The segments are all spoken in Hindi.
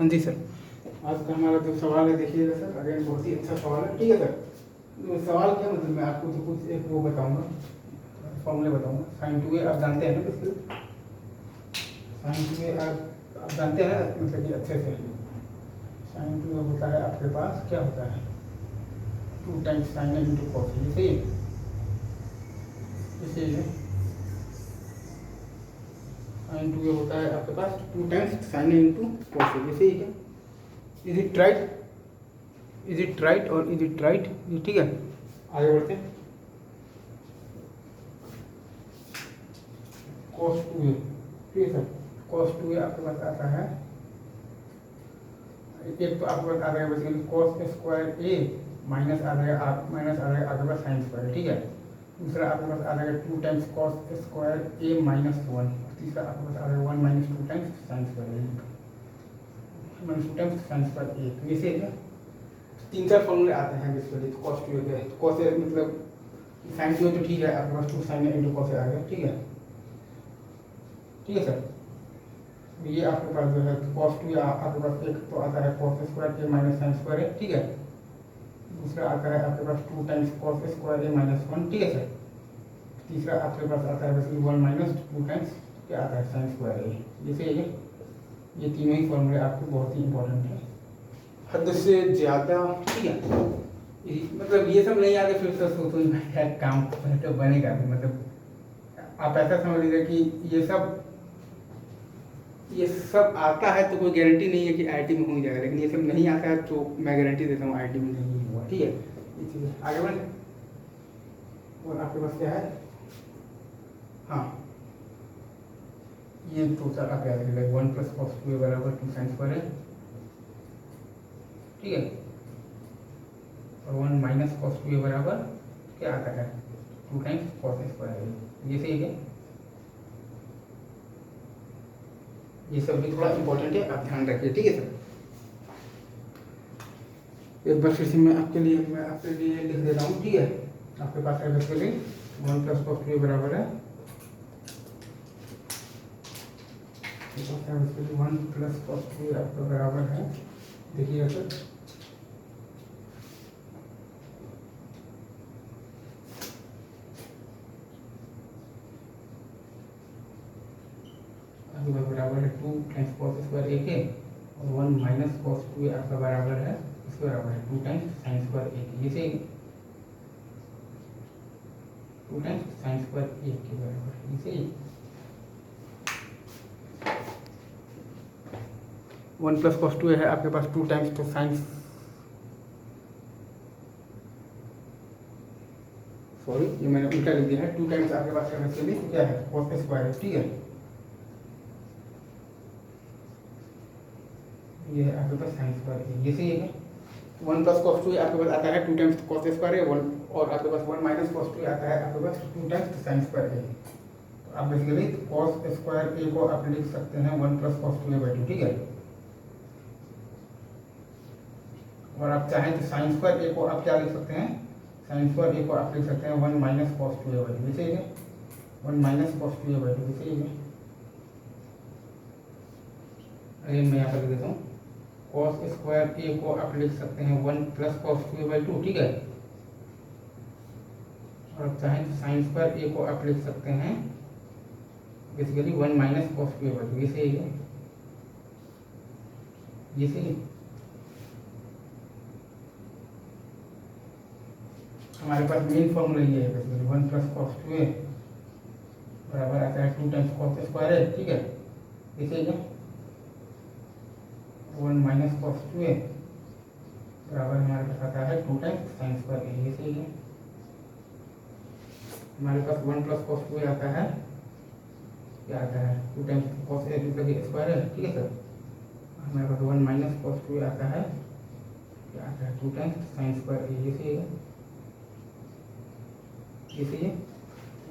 हाँ जी सर, आज का हमारा जो सवाल है देखिएगा सर, अगेन बहुत ही अच्छा सवाल है। ठीक है सर, तो सवाल क्या मतलब मैं आपको तो कुछ एक वो बताऊंगा, फॉर्मूले बताऊंगा। साइन टू ए आप जानते हैं ना, बिल्कुल साइन टू ए आप जानते हैं ना, मतलब कि अच्छे से। साइन टू ए होता है आपके पास क्या होता है, 2 times sign A into cos A, सही है। इसीलिए साइन टू ए होता है आपके पास 2 times sign A into cos A, सही है। Is it right, is it right और इज इट राइट, ठीक है। आगे बढ़ते हैं। कॉस टू ए, ठीक है सर, कॉस टू ए आपके पास आता है, एक तो आपके पास आ जाएगा बेसिकली कॉस स्क्वायर ए माइनस आ जाएगा आपके पास साइन स्क्वायर, ठीक है। दूसरा आपके पास आ जाएगा 2 टाइम्स कॉस स्क्वायर ए माइनस 1। तीसरा आपके पास आ जाएगा 1 माइनस 2 टाइम्स साइन स्क्वायर ए माइनस 2 टाइम्स साइन स्क्वायर ए। तो ये है 3-4 फॉर्मूले आते हैं बेसिकली कॉस टू ए के। कॉस ए मतलब साइन टू ए तो ठीक है, आपके पास 2 sign A into cos A आ गया, ठीक है। ठीक है सर, ये आपके पास जो है कॉस टू ए आपके पास एक तो आता है cos square A minus sine square A, ठीक है। दूसरा आता है आपके पास 2 टाइम्स कॉस स्क्वायर ए माइनस 1, ठीक है सर। तीसरा आपके पास आता है बेसिकली 1 माइनस 2 टाइम्स क्या आता है साइन स्क्वायर ए, जैसे ये तीनों ही फॉर्मूले आपके बहुत ही इंपॉर्टेंट है, हद से ज़्यादा, ठीक है। मतलब ये सब नहीं आते फिर तो सोचो काम तो बनेगा, मतलब आप ऐसा समझ लीजिए कि ये सब आता है तो कोई गारंटी नहीं है कि आईआईटी में हो जाएगा, लेकिन ये सब नहीं आता है तो मैं गारंटी देता हूँ आईआईटी में नहीं हुआ, ठीक है। ये चीज़ आगे बढ़े। और आपके पास क्या है, हाँ ये टोटल आप याद रखिएगा 1 प्लस कॉस टू ए बराबर 2 साइन स्क्वायर है, ठीक है। और 1 माइनस कॉस टू ए बराबर क्या आता है 2 टाइम्स कॉस स्क्वायर है, ये सही है। ये सब भी थोड़ा इंपॉर्टेंट है, आप ध्यान रखिए, ठीक है सर। एक बार फिर से मैं आपके लिए लिख देता हूँ, ठीक है। आपके पास है बेसिकली 1 प्लस कॉस टू ए बराबर है 1 प्लस कॉस टू ए आपका बराबर है, देखिएगा सर, आपके पास बराबर है 2 टाइम्स कॉस स्क्वायर ए के, और 1 माइनस कॉस टू ए आपका बराबर है, इसके बराबर है 2 टाइम्स साइन स्क्वायर ए के, ये सही 2 टाइम्स साइन स्क्वायर ए के बराबर, ये सही। 1 प्लस कॉस टू ए है आपके पास 2 टाइम्स तो साइन, सॉरी ये मैंने उल्टा लिख दिया है, 2 टाइम्स आपके पास है क्या है कॉस स्क्वायर है, ठीक है। ये है आपके पास साइन स्क्वायर ए, ये सही है। 1 प्लस कॉस टू ए आपके पास आता है 2 टाइम्स कॉस स्क्वायर ए, और आपके पास 1 माइनस कॉस टू ए आता है आपके पास 2 टाइम्स साइन स्क्वायर ए। तो आप बेसिकली कॉस स्क्वायर ए को आप लिख सकते हैं 1 plus cos two A by 2, ठीक है। और आप चाहें तो साइन स्क्वायर ए को आप क्या लिख सकते हैं, साइन स्क्वायर ए को आप लिख सकते हैं 1 minus cos two A by 2, सही है। 1 minus cos two A by 2, सही है। अरे मैं यहाँ पर लिख देता हूँ, कॉस स्क्वायर ए को आप लिख सकते हैं 1 plus cos two A by 2, ठीक है। और आप चाहें तो साइन स्क्वायर ए को आप लिख सकते हैं basically 1 minus cos two A by 2, ये सही है, ये सही। हमारे पास मेन फॉर्मूला ये है बेसिकली 1 प्लस कॉस टू ए बराबर आता है 2 टाइम्स कॉस स्क्वायर ए, ठीक है, ये सही है। 1 माइनस कॉस टू ए बराबर हमारे पास आता है 2 टाइम्स साइन स्क्वायर ए, ये सही है। हमारे पास 1 प्लस कॉस टू ए आता है, क्या आता है 2 टाइम्स कॉस ए स्क्वायर है, ठीक है सर। हमारे पास 1 माइनस कॉस टू ए आता है, क्या आता है 2 टाइम्स साइन स्क्वायर ए, ये सही है, ये सही है।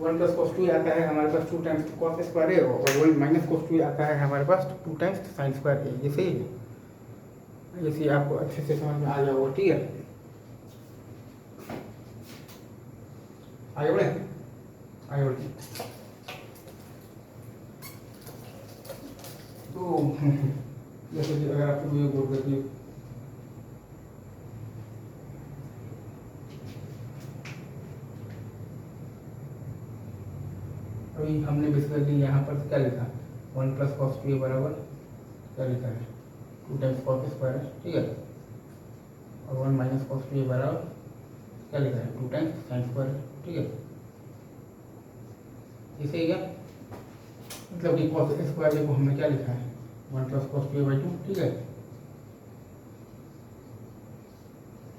1 प्लस कॉस टू ए आता है हमारे पास 2 टाइम्स कॉस स्क्वायर ए, और 1 माइनस कॉस टू ए आता है हमारे पास 2 टाइम्स साइन स्क्वायर ए, ये सही है। जैसे आपको अच्छे से समझ में आ गया होगा, ठीक है। आगे बढ़े, आगे बढ़े। तो जैसे कि अगर आपको ये बोल दें कि अभी हमने बेसिकली यहाँ पर क्या लिखा, 1 प्लस कॉस टू ए बराबर क्या लिखा है, 2 टाइम्स कॉस स्क्वायर है, ठीक है, और 1 माइनस कॉस टू ए बराबर क्या लिखा है, 2 टाइम्स साइन स्क्वायर है, ठीक है। इसे ही क्या मतलब कि कॉस स्क्वायर को हमने क्या लिखा है, 1 plus cos two A by 2, ठीक है,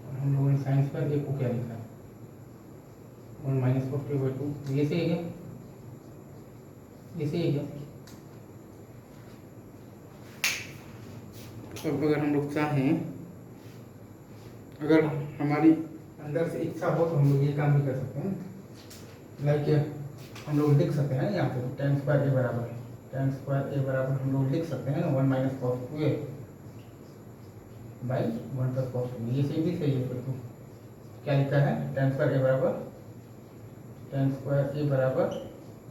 और हम लोगों ने साइन स्क्वायर ए को क्या लिखा है, 1 minus cos two A by 2, ये से ही क्या, इसे ही क्या। अब अगर हम लोग चाहें, अगर हमारी अंदर से इच्छा हो तो हम लोग ये काम भी कर सकते हैं, लाइक हम लोग लिख सकते हैं यहाँ पे tan स्क्वायर ए बराबर, tan स्क्वायर ए बराबर हम लोग लिख सकते हैं ना 1 minus cos two A by 1 plus cos two A, ये सही भी सही है। फिर तो क्या लिखा है, tan स्क्वायर ए बराबर, tan स्क्वायर ए बराबर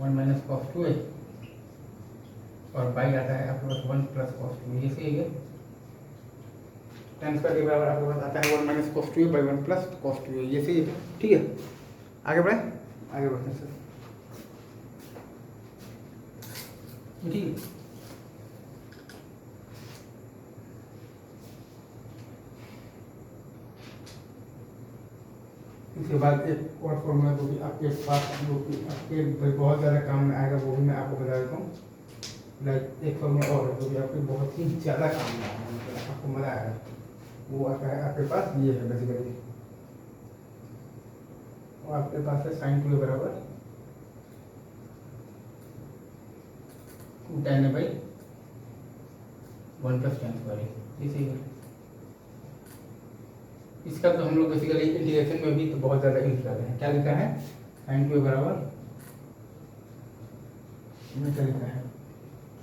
1 माइनस कॉस टू ए और बाई आता है आपके पास 1 प्लस कॉस टू ए, ये सही है। tan स्क्वायर ए बराबर आपके पास आता है 1 minus cos two A by 1 plus cos two A, ये सही है, ठीक है। आगे बढ़े, आगे बढ़ते हैं सर, ठीक है। इसके बाद एक और फॉर्मूला जो कि आपके पास जो कि आपके बहुत ज़्यादा काम में आएगा, वो भी मैं आपको बता देता हूँ। लाइक एक फॉर्मूला और है जो कि आपके बहुत ही ज़्यादा काम में आएगा, मतलब आपको मज़ा आएगा। वो आता है आपके पास, ये है बेसिकली, वो आपके पास है साइन टू ए बराबर 2 tan A by 1 plus tan square A, ये सही है। इसका तो हम लोग बेसिकली इंटीग्रेशन में भी तो बहुत ज़्यादा यूज करते हैं। क्या लिखा है, साइन टू ए बराबर, में क्या लिखा है,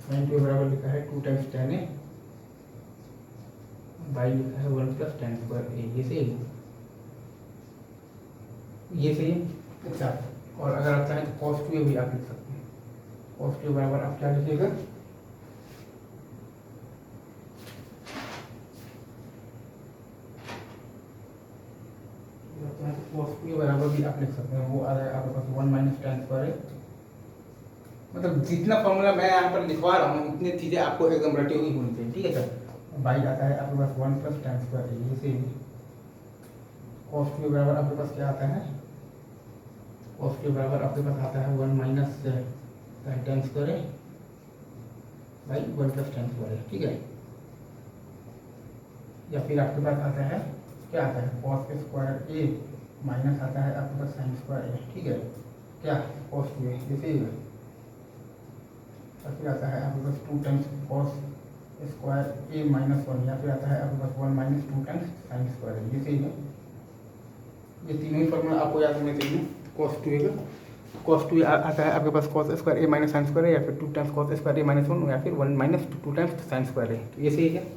साइन टू ए बराबर लिखा है 2 टाइम्स tan ए बाई लिखा है 1 प्लस tan स्क्वायर ए, ये सही है, ये सही है। अच्छा, और अगर आप चाहें तो cos टू ए भी आप लिख सकते हैं। cos टू ए बराबर आप क्या लिखिएगा, cos टू ए बराबर भी आप लिख सकते हैं, वो आ रहा है आपके पास 1 माइनस tan स्क्वायर ए। मतलब जितना फॉर्मूला मैं यहाँ पर लिखवा रहा हूँ उतनी चीज़ें आपको एकदम रटी हुई होनी चाहिए, ठीक है सर। बाई आता है आपके पास 1 प्लस tan स्क्वायर ए, ये सही है। cos टू ए बराबर आपके पास क्या आता है, cos टू ए बराबर आपके पास आता है 1 minus tan square A by 1 plus tan square A, ठीक है। या फिर आपके पास आता है, क्या आता है, cos स्क्वायर ए माइनस आता है आपके पास साइन स्क्वायर ए, ठीक है, क्या cos टू ए, ये सही है। फिर आता है आपके पास 2 टाइम्स कॉस स्क्वायर ए माइनस 1, या फिर आता है आपके पास 1 minus 2 times sine square A, ये सही है। ये तीनों ही फॉर्मूला आपको याद होने चाहिए। कॉस टू ए का, कॉस टू ए आता है आपके पास कॉस स्क्वायर ए माइनस साइन स्क्वायर ए, या फिर 2 टाइम्स कॉस स्क्वायर ए माइनस 1, या फिर 1 माइनस 2 टाइम्स साइन स्क्वायर ए, तो ये सही है।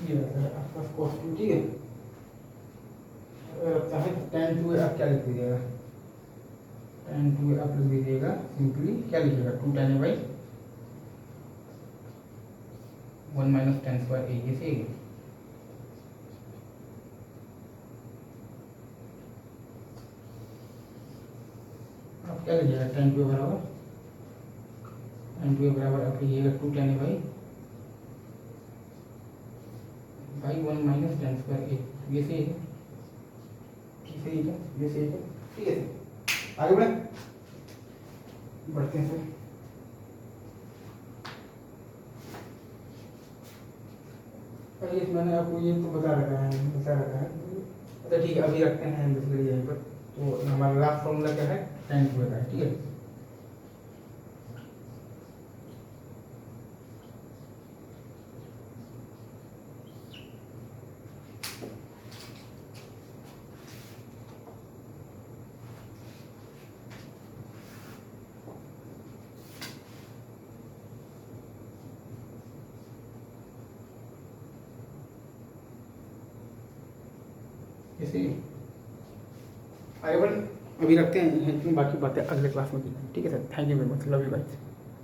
ये रहता है आपका cos टू, ठीक है। अगर चाहे तो tan टू आप क्या लिख दीजिएगा, tan टू आप लिख दीजिएगा सिंपली, क्या लिखिएगा, 2 tan A by 1 minus tan square A, ये सही है। आप क्या लीजिएगा, tan टू बराबर, tan टू बराबर आप लीजिएगा 2 tan A by 1 minus tan square A, ये सही है, सही है, ये सही है, ठीक है सर। आगे बढ़ते हैं सर। मैंने आपको ये तो बता रखा है। अच्छा ठीक है, अभी रखते हैं बेसिकली यहीं पर। तो हमारा लास्ट फॉर्मूला क्या है, tan स्क्वायर का है, ठीक है। ऐसे आगे बढ़, अभी रखते हैं, बाकी बातें अगले क्लास में की जाएंगी, ठीक है sir. Thank you very much, love you guys.